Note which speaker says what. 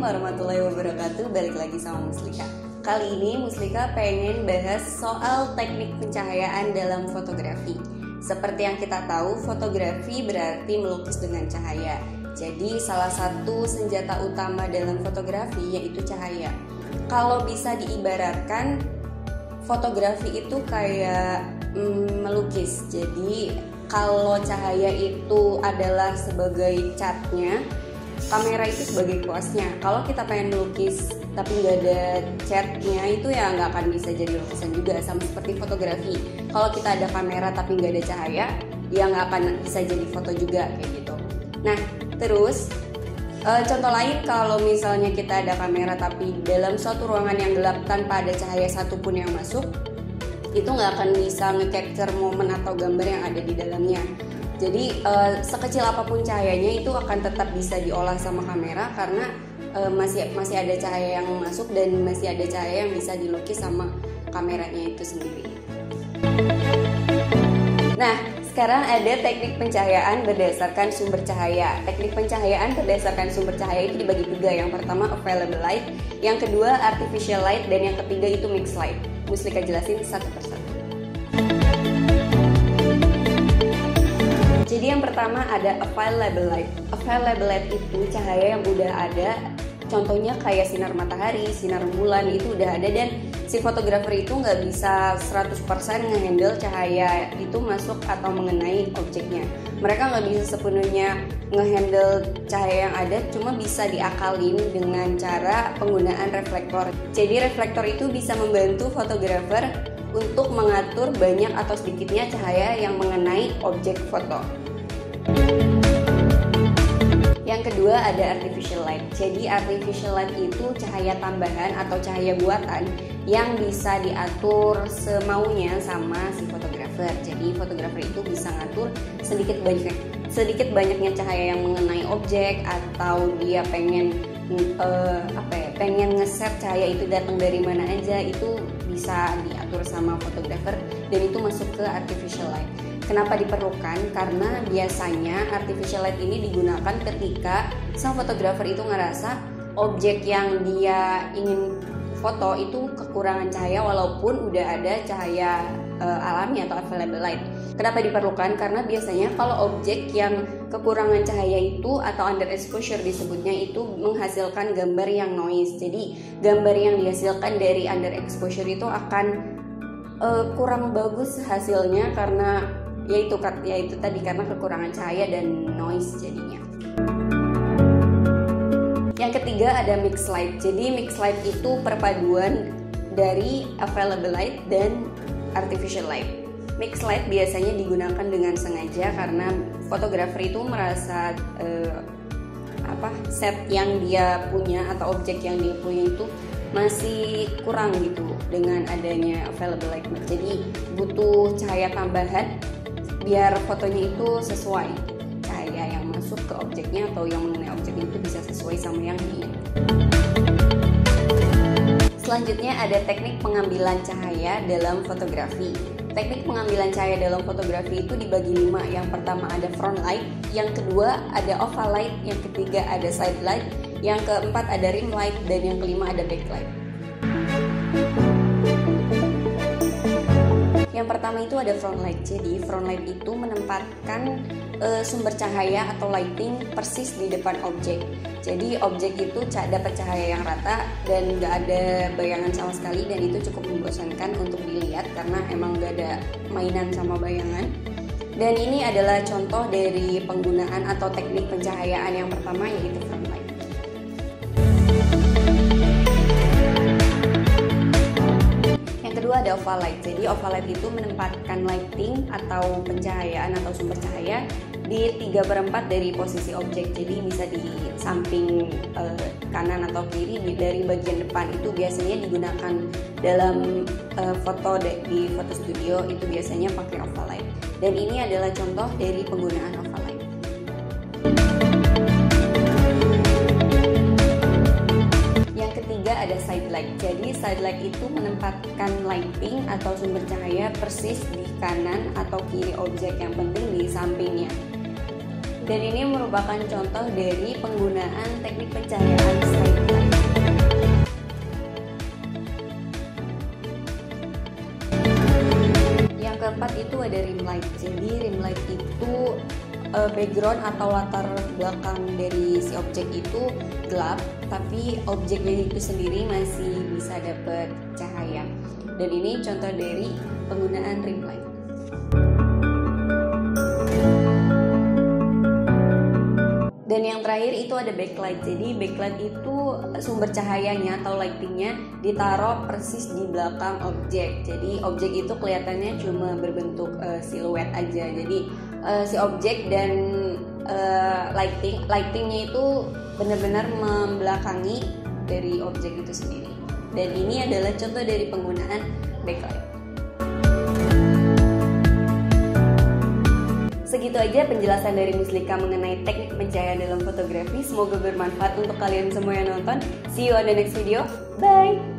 Speaker 1: warahmatullahi wabarakatuh. Balik lagi sama Muslika. Kali ini Muslika pengen bahas soal teknik pencahayaan dalam fotografi. Seperti yang kita tahu, fotografi berarti melukis dengan cahaya. Jadi salah satu senjata utama dalam fotografi yaitu cahaya. Kalau bisa diibaratkan, fotografi itu kayak melukis. Jadi kalau cahaya itu adalah sebagai catnya, kamera itu sebagai kuasnya. Kalau kita pengen melukis tapi nggak ada catnya, itu ya nggak akan bisa jadi lukisan juga. Sama seperti fotografi, kalau kita ada kamera tapi nggak ada cahaya, ya nggak akan bisa jadi foto juga kayak gitu. Nah terus contoh lain, kalau misalnya kita ada kamera tapi dalam suatu ruangan yang gelap tanpa ada cahaya satupun yang masuk, itu nggak akan bisa nge-capture momen atau gambar yang ada di dalamnya. Jadi sekecil apapun cahayanya itu akan tetap bisa diolah sama kamera karena masih ada cahaya yang masuk dan masih ada cahaya yang bisa dilukis sama kameranya itu sendiri. Nah, sekarang ada teknik pencahayaan berdasarkan sumber cahaya. Teknik pencahayaan berdasarkan sumber cahaya itu dibagi tiga. Yang pertama available light, yang kedua artificial light, dan yang ketiga itu mixed light. Muslika jelasin satu persatu. Jadi yang pertama ada available light. Available light itu cahaya yang udah ada. Contohnya kayak sinar matahari, sinar bulan itu udah ada, dan si fotografer itu nggak bisa 100% ngehandle cahaya itu masuk atau mengenai objeknya. Mereka nggak bisa sepenuhnya ngehandle cahaya yang ada, cuma bisa diakalin dengan cara penggunaan reflektor. Jadi reflektor itu bisa membantu fotografer untuk mengatur banyak atau sedikitnya cahaya yang mengenai objek foto. Yang kedua ada artificial light. Jadi artificial light itu cahaya tambahan atau cahaya buatan yang bisa diatur semaunya sama si fotografer. Jadi fotografer itu bisa ngatur sedikit banyaknya cahaya yang mengenai objek, atau dia pengen ngeset cahaya itu datang dari mana aja, itu bisa diatur sama fotografer dan itu masuk ke artificial light. Kenapa diperlukan? Karena biasanya artificial light ini digunakan ketika sang fotografer itu ngerasa objek yang dia ingin foto itu kekurangan cahaya walaupun udah ada cahaya alami atau available light. Kenapa diperlukan? Karena biasanya kalau objek yang kekurangan cahaya itu atau underexposure disebutnya, itu menghasilkan gambar yang noise. Jadi gambar yang dihasilkan dari underexposure itu akan kurang bagus hasilnya karena yaitu tadi karena kekurangan cahaya dan noise jadinya. Yang ketiga ada mixed light. Jadi mixed light itu perpaduan dari available light dan artificial light. Mixed light biasanya digunakan dengan sengaja karena fotografer itu merasa set yang dia punya atau objek yang dia punya itu masih kurang gitu dengan adanya available light. Jadi butuh cahaya tambahan biar fotonya itu sesuai, cahaya yang masuk ke objeknya atau yang mengenai objeknya itu bisa sesuai sama yang diinginkan. Selanjutnya ada teknik pengambilan cahaya dalam fotografi. Teknik pengambilan cahaya dalam fotografi itu dibagi 5. Yang pertama ada front light, yang kedua ada oval light, yang ketiga ada side light, yang keempat ada rim light, dan yang kelima ada backlight. Yang pertama itu ada front light. Jadi front light itu menempatkan sumber cahaya atau lighting persis di depan objek. Jadi objek itu dapat cahaya yang rata dan nggak ada bayangan sama sekali, dan itu cukup membosankan untuk dilihat karena emang nggak ada mainan sama bayangan. Dan ini adalah contoh dari penggunaan atau teknik pencahayaan yang pertama, yaitu front light. Kedua ada oval light. Jadi oval light itu menempatkan lighting atau pencahayaan atau sumber cahaya di 3/4 dari posisi objek. Jadi bisa di samping kanan atau kiri, dari bagian depan. Itu biasanya digunakan dalam foto di foto studio, itu biasanya pakai oval light. Dan ini adalah contoh dari penggunaan oval light. Ada side light. Jadi side light itu menempatkan lighting atau sumber cahaya persis di kanan atau kiri objek, yang penting di sampingnya. Dan ini merupakan contoh dari penggunaan teknik pencahayaan slide light. Yang keempat itu ada rim light. Jadi rim light itu background atau latar belakang dari si objek itu gelap, tapi objeknya itu sendiri masih bisa dapat cahaya. Dan ini contoh dari penggunaan rim light. Dan yang terakhir itu ada backlight. Jadi backlight itu sumber cahayanya atau lightingnya ditaruh persis di belakang objek. Jadi objek itu kelihatannya cuma berbentuk siluet aja. Jadi si objek dan lightingnya itu benar-benar membelakangi dari objek itu sendiri. Dan ini adalah contoh dari penggunaan backlight. Segitu aja penjelasan dari Muslika mengenai teknik pencahayaan dalam fotografi. Semoga bermanfaat untuk kalian semua yang nonton. See you on the next video. Bye!